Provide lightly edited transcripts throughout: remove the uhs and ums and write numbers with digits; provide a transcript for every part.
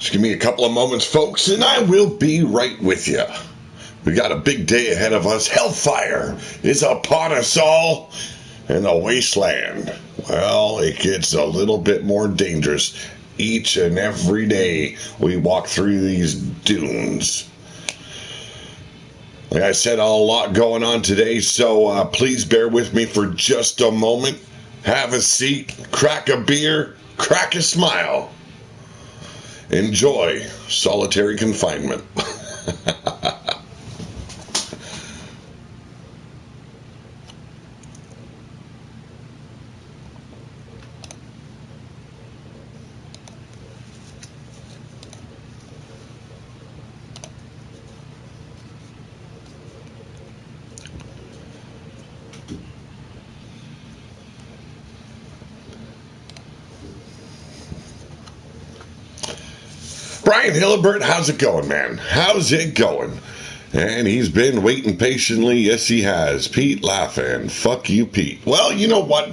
Just give me a couple of moments, folks, and I will be right with you. We got a big day ahead of us. Hellfire is upon us all in the wasteland. Well, it gets a little bit more dangerous each and every day we walk through these dunes. Like I said, a lot going on today, so please bear with me for just a moment. Have a seat, crack a beer, crack a smile. Enjoy solitary confinement. Brian Hillibert, how's it going, man? How's it going? And he's been waiting patiently. Yes, he has. Pete laughing. Fuck you, Pete. Well, you know what?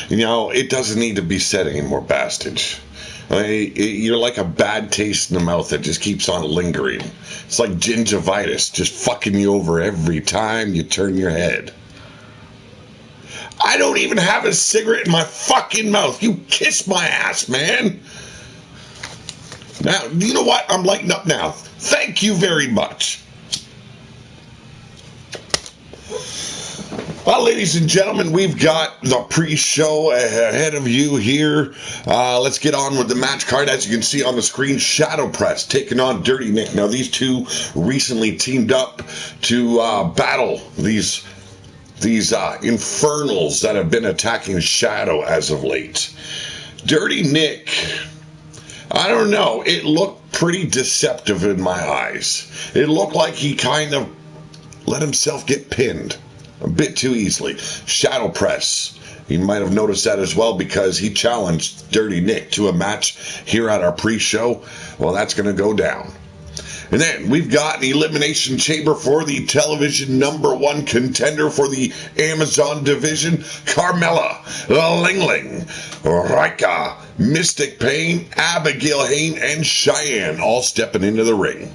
It doesn't need to be said anymore, Bastage. You're like a bad taste in the mouth that just keeps on lingering. It's like gingivitis, just fucking you over every time you turn your head. I don't even have a cigarette in my fucking mouth. You kiss my ass, man. Now, you know what? I'm lighting up now. Thank you very much. Well, ladies and gentlemen, we've got the pre-show ahead of you here. Let's get on with the match card. As you can see on the screen, Shadow Press taking on Dirty Nick. Now, these two recently teamed up to battle these infernals that have been attacking Shadow as of late. Dirty Nick, I don't know. It looked pretty deceptive in my eyes. It looked like he kind of let himself get pinned a bit too easily. Shadow Press, you might have noticed that as well because he challenged Dirty Nick to a match here at our pre-show. Well, that's going to go down. And then we've got an elimination chamber for the television #1 contender for the Amazon division, Carmella, Lingling, Rika, Mystic Payne, Abigail Hayne, and Cheyenne all stepping into the ring.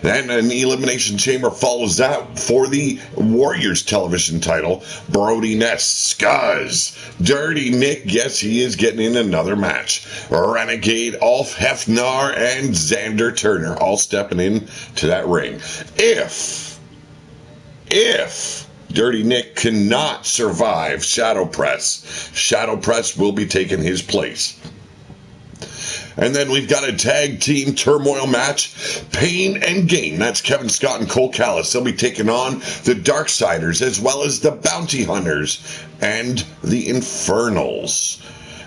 Then an elimination chamber follows that for the Warriors television title, Brody Ness, Scuzz, Dirty Nick, yes, he is getting in another match. Renegade, Ulf Hefnar, and Xander Turner all stepping in to that ring. If Dirty Nick cannot survive Shadow Press will be taking his place. And then we've got a tag team turmoil match, Pain and Gain. That's Kevin Scott and Cole Callis. They'll be taking on the Darksiders as well as the Bounty Hunters and the Infernals.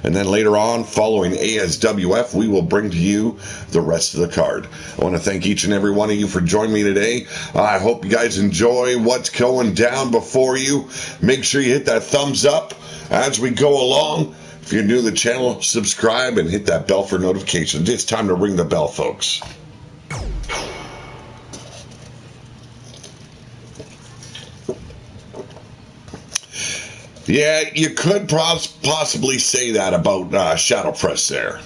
And then later on, following ASWF, we will bring to you the rest of the card. I want to thank each and every one of you for joining me today. I hope you guys enjoy what's going down before you. Make sure you hit that thumbs up as we go along. If you're new to the channel, subscribe and hit that bell for notifications. It's time to ring the bell, folks. Yeah, you could possibly say that about Shadow Press there.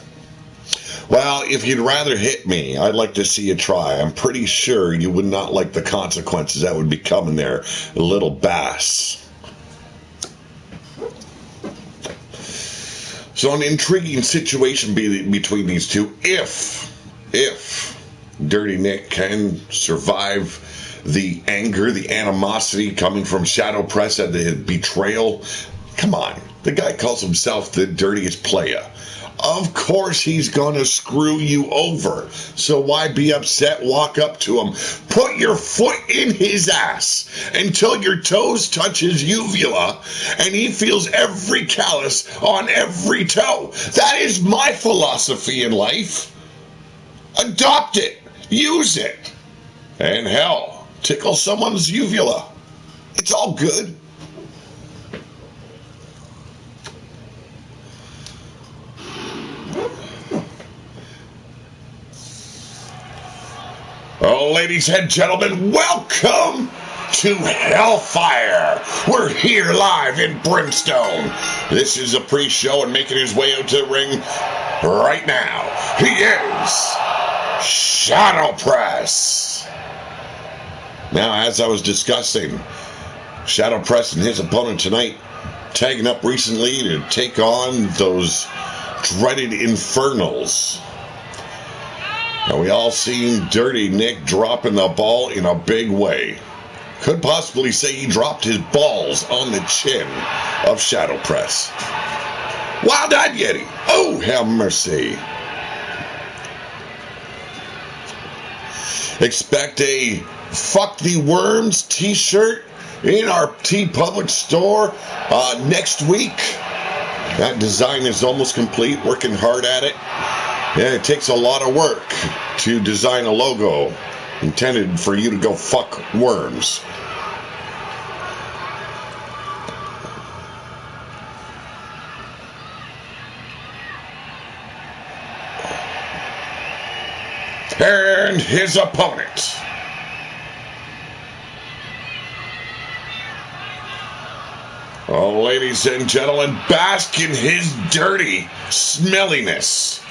Well, if you'd rather hit me, I'd like to see you try. I'm pretty sure you would not like the consequences that would be coming there, little bass. So an intriguing situation between these two. If Dirty Nick can survive the anger, the animosity coming from Shadow Press at the betrayal. Come on, the guy calls himself the dirtiest player. Of course he's gonna screw you over. So why be upset? Walk up to him. Put your foot in his ass until your toes touch his uvula and he feels every callus on every toe. That is my philosophy in life. Adopt it. Use it. And hell, tickle someone's uvula. It's all good. Oh, ladies and gentlemen, welcome to Hellfire. We're here live in Brimstone. This is a pre-show, and making his way out to the ring, right now. He is Shadow Press. Now, as I was discussing, Shadow Press and his opponent tonight tagging up recently to take on those dreaded Infernals. Now, we all seen Dirty Nick dropping the ball in a big way. Could possibly say he dropped his balls on the chin of Shadow Press. Wild-eyed Yeti. Oh, have mercy. Expect a Fuck the Worms t-shirt in our TeePublic store next week. That design is almost complete. Working hard at it. Yeah, it takes a lot of work to design a logo intended for you to go fuck worms. And his opponent. Oh, ladies and gentlemen, bask in his dirty smelliness.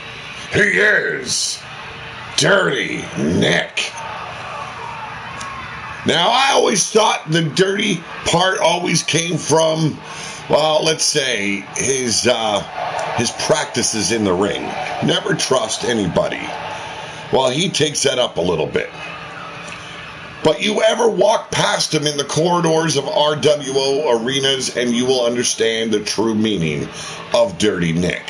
He is Dirty Nick. Now, I always thought the dirty part always came from, well, let's say, his practices in the ring. Never trust anybody. Well, he takes that up a little bit. But you ever walk past him in the corridors of RWO arenas and you will understand the true meaning of Dirty Nick.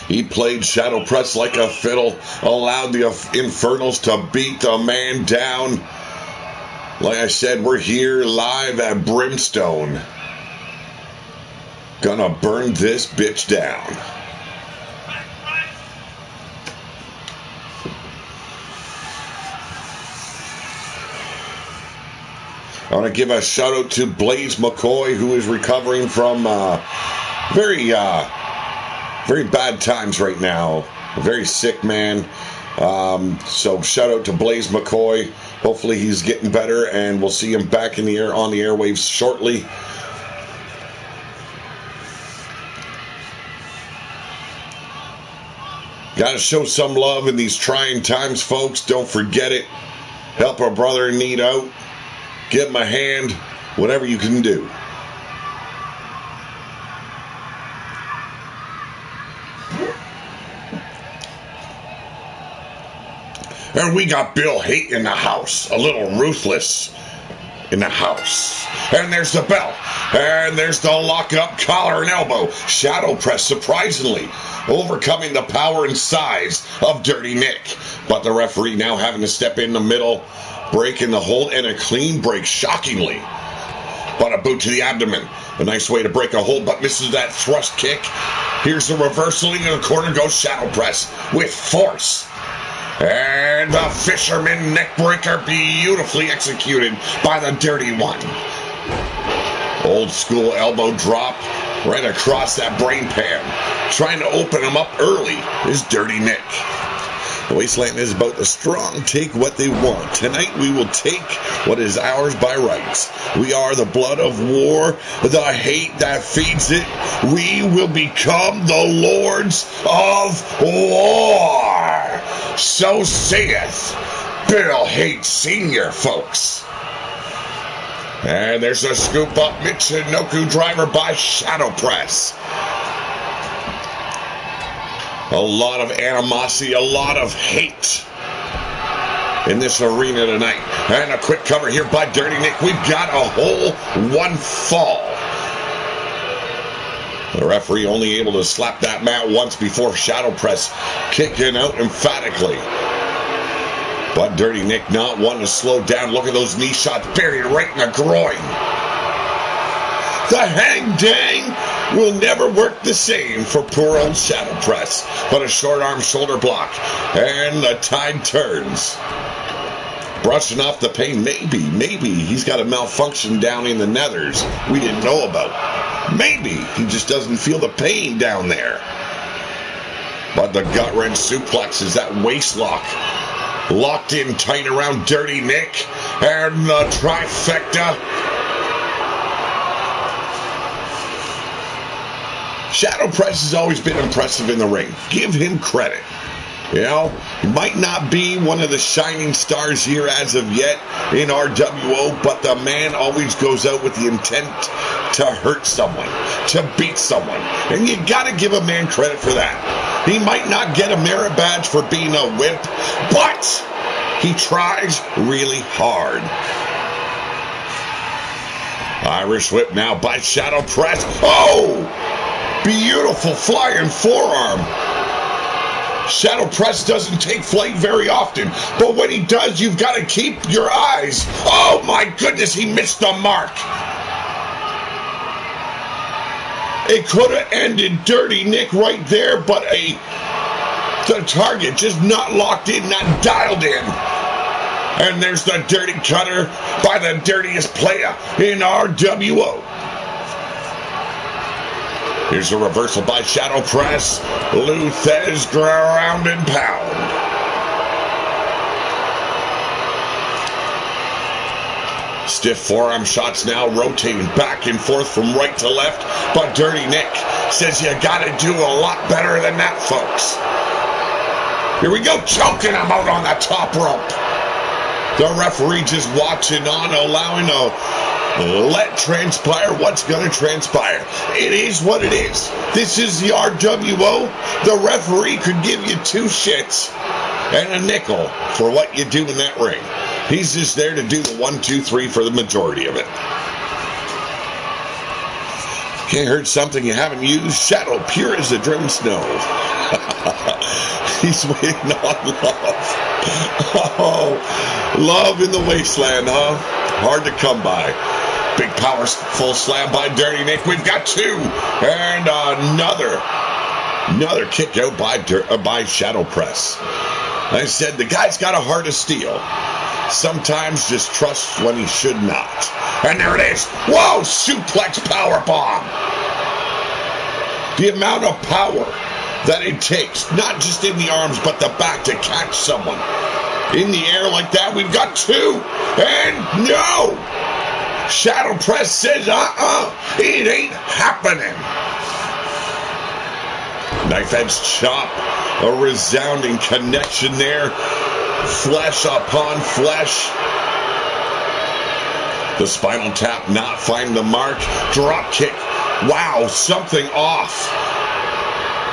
He played Shadow Press like a fiddle, allowed the Infernals to beat the man down. Like I said, we're here live at Brimstone. Gonna burn this bitch down. I want to give a shout out to Blaze McCoy, who is recovering from very bad times right now. A very sick man. So shout out to Blaze McCoy. Hopefully he's getting better, and we'll see him back in the air on the airwaves shortly. Got to show some love in these trying times, folks. Don't forget it. Help our brother in need out. Give him a hand. Whatever you can do. And we got Bill Haight in the house. A little ruthless in the house. And there's the bell. And there's the lock-up collar and elbow. Shadow Press, surprisingly, overcoming the power and size of Dirty Nick. But the referee now having to step in the middle, breaking the hold, and a clean break, shockingly. But a boot to the abdomen. A nice way to break a hold, but misses that thrust kick. Here's the reversal. In the corner goes Shadow Press with force. And the Fisherman Neckbreaker, beautifully executed by the Dirty One. Old school elbow drop right across that brain pan. Trying to open him up early is Dirty Nick. The Wasteland is about the strong take what they want. Tonight we will take what is ours by rights. We are the blood of war, the hate that feeds it. We will become the lords of war. So saith Bill Haight Sr., folks. And there's a scoop up Michinoku driver by Shadow Press. A lot of animosity, a lot of hate in this arena tonight. And a quick cover here by Dirty Nick. We've got a whole one fall. The referee only able to slap that mat once before Shadow Press kicking out emphatically. But Dirty Nick not wanting to slow down. Look at those knee shots buried right in the groin. The hang dang will never work the same for poor old Shadow Press. But a short arm shoulder block. And the tide turns. Brushing off the pain. Maybe he's got a malfunction down in the nethers we didn't know about. Maybe he just doesn't feel the pain down there. But the gut wrench suplex is that waist lock. Locked in tight around Dirty Nick. And the trifecta. Shadow Press has always been impressive in the ring. Give him credit. You know, he might not be one of the shining stars here as of yet in RWO, but the man always goes out with the intent to hurt someone, to beat someone. And you gotta give a man credit for that. He might not get a merit badge for being a wimp, but he tries really hard. Irish whip now by Shadow Press. Oh! Beautiful flying forearm. Shadow Press doesn't take flight very often, but when he does, you've got to keep your eyes. Oh my goodness, he missed the mark. It could have ended Dirty Nick right there, but the target just not locked in, not dialed in. And there's the dirty cutter by the dirtiest player in RWO. Here's a reversal by Shadow Press. Luthez ground and pound. Stiff forearm shots now rotating back and forth from right to left. But Dirty Nick says you gotta do a lot better than that, folks. Here we go, choking him out on the top rope. The referee just watching on, allowing let transpire what's going to transpire. It is what it is. This is the RWO. The referee could give you 2 shits and a nickel for what you do in that ring. He's just there to do the 1, 2, 3 for the majority of it. Okay, heard something you haven't used? Shadow, pure as the driven snow. He's waiting on love. Oh, love in the wasteland, huh? Hard to come by. Big powerful slam by Dirty Nick. We've got 2. And another kick out by Shadow Press. I said the guy's got a heart of steel. Sometimes just trust when he should not. And there it is. Whoa, suplex powerbomb. The amount of power that it takes, not just in the arms, but the back to catch someone. In the air like that, we've got 2. And no! Shadow Press says, it ain't happening. Knife edge chop, a resounding connection there. Flesh upon flesh. The spinal tap not finding the mark. Drop kick. Wow, something off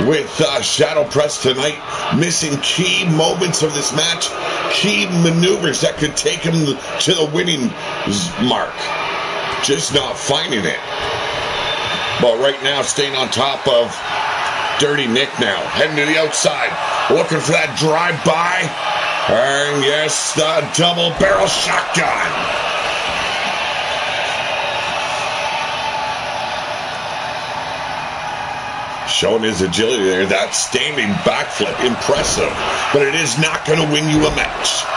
with Shadow Press tonight. Missing key moments of this match. Key maneuvers that could take him to the winning mark. Just not finding it. But right now, staying on top of Dirty Nick now. Heading to the outside. Looking for that drive-by. And yes, the double barrel shotgun. Showing his agility there. That standing backflip. Impressive. But it is not going to win you a match.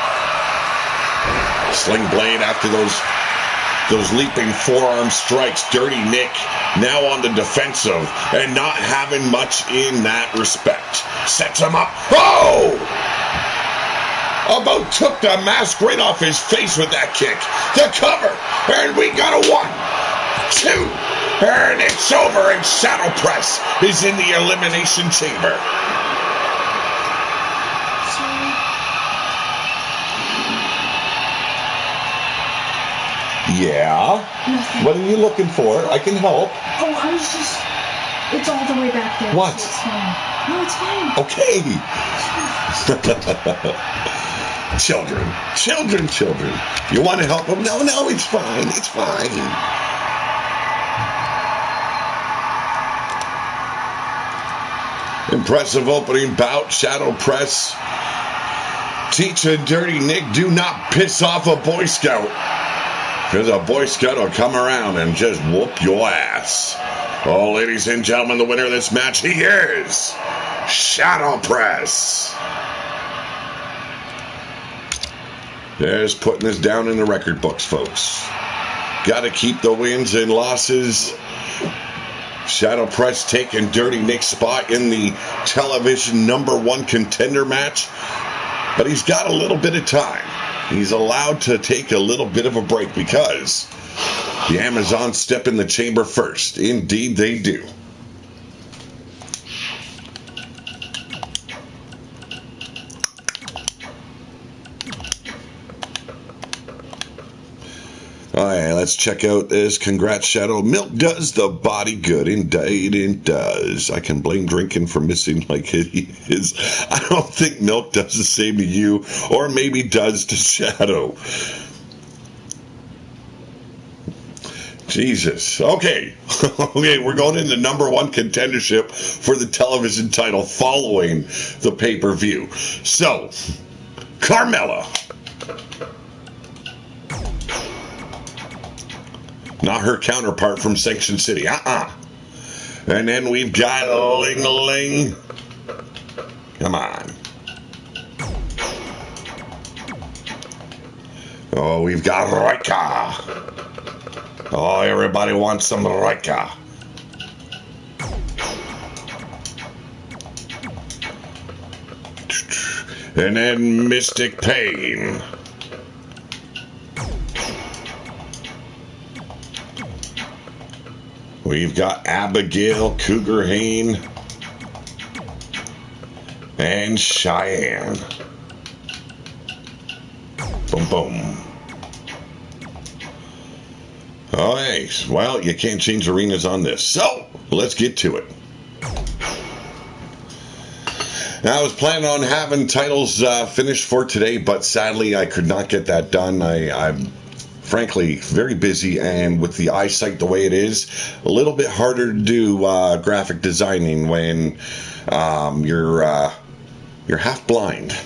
Sling blade after those leaping forearm strikes. Dirty Nick now on the defensive and not having much in that respect. Sets him up. Oh! About took the mask right off his face with that kick. The cover. And we got a 1, 2. And it's over. And Shadow Press is in the elimination chamber. Yeah? Nothing. What are you looking for? I can help. Oh, I was just... It's all the way back there. What? So it's fine. No, it's fine. Okay. Children. You want to help them? No, it's fine. It's fine. Impressive opening bout. Shadow Press. Teaching Dirty Nick, do not piss off a Boy Scout. Because a Boy Scout will come around and just whoop your ass. Oh, ladies and gentlemen, the winner of this match, he is Shadow Press. Just putting this down in the record books, folks. Got to keep the wins and losses. Shadow Press taking Dirty Nick's spot in the television #1 contender match. But he's got a little bit of time. He's allowed to take a little bit of a break because the Amazons step in the chamber first. Indeed, they do. right, let's check out this. Congrats, Shadow. Milk does the body good. Indeed, it does. I can blame drinking for missing like it is. I don't think milk does the same to you, or maybe does to Shadow. Jesus. Okay. Okay, we're going into number one contendership for the television title following the pay-per-view. So, Carmella. Not her counterpart from Sanction City. And then we've got Ling Ling. Come on. Oh, we've got Rika. Oh, everybody wants some Rika. And then Mystic Pain. We've got Abigail, Cougar Hayne, and Cheyenne. Boom, boom. Oh, hey. Well, you can't change arenas on this. So, let's get to it. Now, I was planning on having titles finished for today, but sadly, I could not get that done. I'm frankly very busy, and with the eyesight the way it is, a little bit harder to do graphic designing when you're half blind.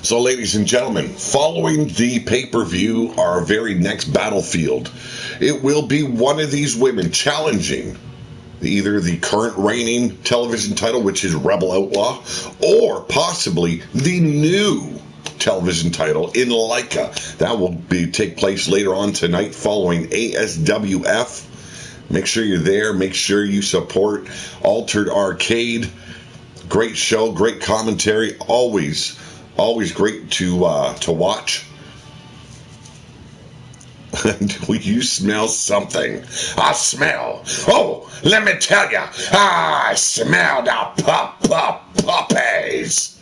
So, ladies and gentlemen, following the pay-per-view, our very next battlefield, it will be one of these women challenging either the current reigning television title, which is Rebel Outlaw, or possibly the new television title in Leica. That will take place later on tonight following ASWF. Make sure you're there. Make sure you support Altered Arcade. Great show, great commentary. Always great to watch. Do you smell something? I smell. Oh, let me tell you, I smell the puppies.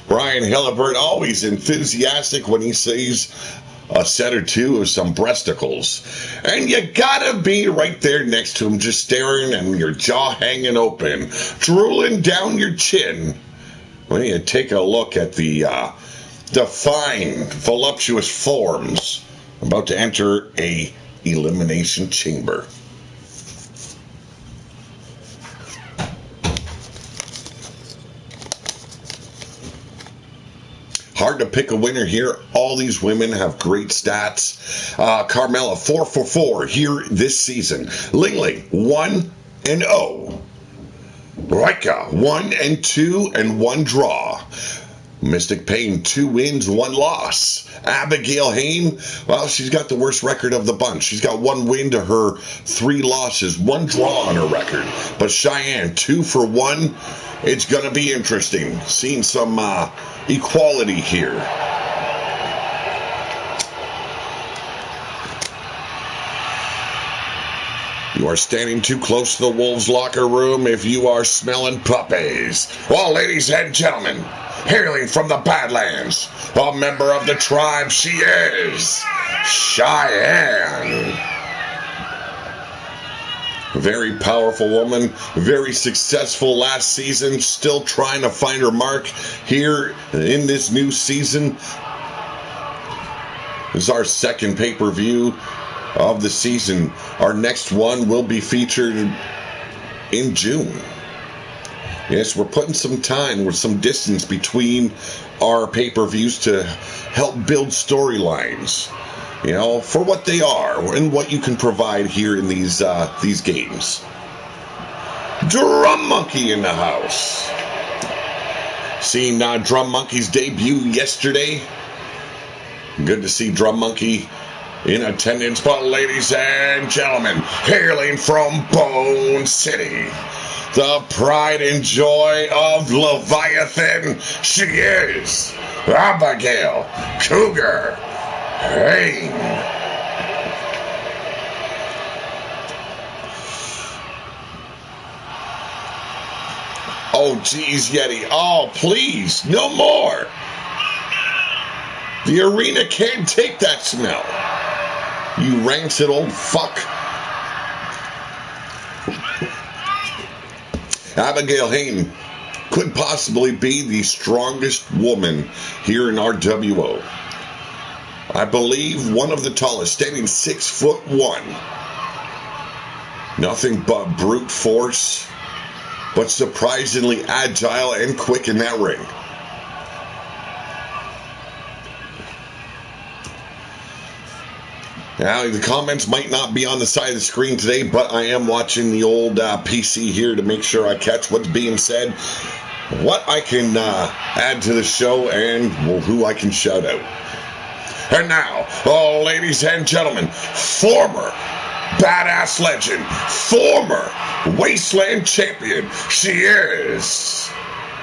Brian Hillibert, always enthusiastic when he sees a set or two of some breasticles. And you gotta be right there next to him, just staring and your jaw hanging open, drooling down your chin. When you take a look at the fine, voluptuous forms about to enter a elimination chamber. Hard to pick a winner here. All these women have great stats. Carmella 4 for 4 here this season. Ling Ling 1-0. Rika 1-2 and 1 draw. Mystic Pain 2 wins, 1 loss. Abigail Hayne, well, she's got the worst record of the bunch. She's got 1 win to her 3 losses, 1 draw on her record. But Cheyenne 2 for 1. It's going to be interesting. Seeing some equality here. You are standing too close to the Wolves' locker room if you are smelling puppies. Well, ladies and gentlemen, hailing from the Badlands, a member of the tribe, she is Cheyenne. Very powerful woman, very successful last season, still trying to find her mark here in this new season. This is our second pay-per-view of the season. Our next one will be featured in June. Yes, we're putting some time with some distance between our pay-per-views to help build storylines, you know, for what they are and what you can provide here in these games. Drum Monkey in the house. Seen Drum Monkey's debut yesterday. Good to see Drum Monkey in attendance, but ladies and gentlemen, hailing from Bone City, the pride and joy of Leviathan, she is Abigail Cougar Hayne. Oh, geez, Yeti. Oh, please, no more. The arena can't take that smell. You rancid old fuck. Abigail Hayden could possibly be the strongest woman here in RWO. I believe one of the tallest, standing 6'1". Nothing but brute force, but surprisingly agile and quick in that ring. Now, the comments might not be on the side of the screen today, but I am watching the old PC here to make sure I catch what's being said, what I can add to the show, and who I can shout out. And now, ladies and gentlemen, former badass legend, former Wasteland champion, she is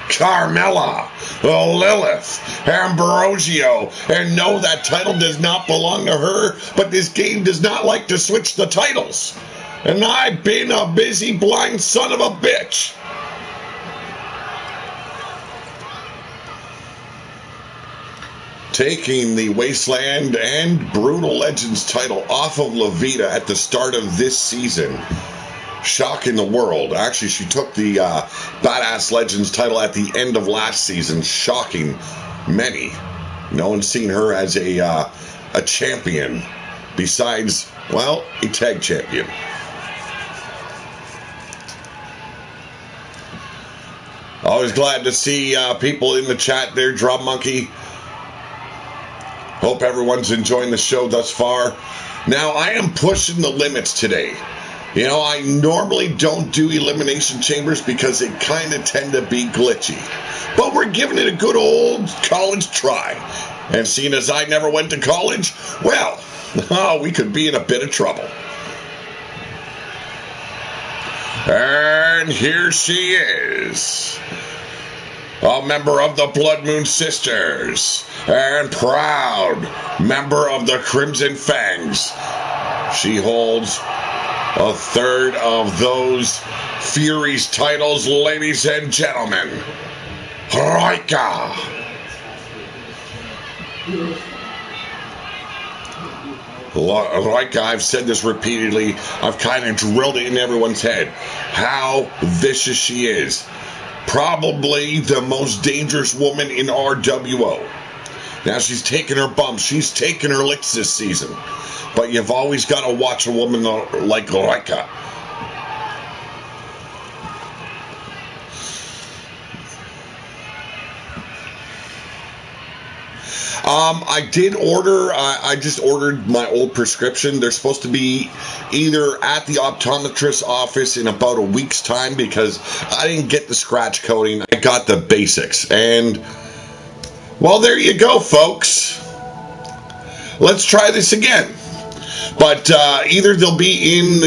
Carmella Lilith Ambrosio. And no, that title does not belong to her, but this game does not like to switch the titles. And I've been a busy blind son of a bitch. Taking the Wasteland and Brutal Legends title off of Levita at the start of this season. Shocking the world. Actually, she took the Badass Legends title at the end of last season, shocking many. No one's seen her as a champion besides, well, a tag champion. Always glad to see people in the chat there, Drum Monkey. Hope everyone's enjoying the show thus far. Now, I am pushing the limits today. You know, I normally don't do Elimination Chambers because they kind of tend to be glitchy. But we're giving it a good old college try. And seeing as I never went to college, well, we could be in a bit of trouble. And here she is. A member of the Blood Moon Sisters. And proud member of the Crimson Fangs. She holds a third of those Fury's titles, ladies and gentlemen. Raika. Raika, I've said this repeatedly. I've kind of drilled it in everyone's head. How vicious she is. Probably the most dangerous woman in RWO. Now, she's taken her bumps. She's taken her licks this season. But you've always got to watch a woman like Raika. I did order, I just ordered my old prescription. They're supposed to be either at the optometrist's office in about a week's time because I didn't get the scratch coating. I got the basics. And, well, there you go, folks. Let's try this again. But either they'll be in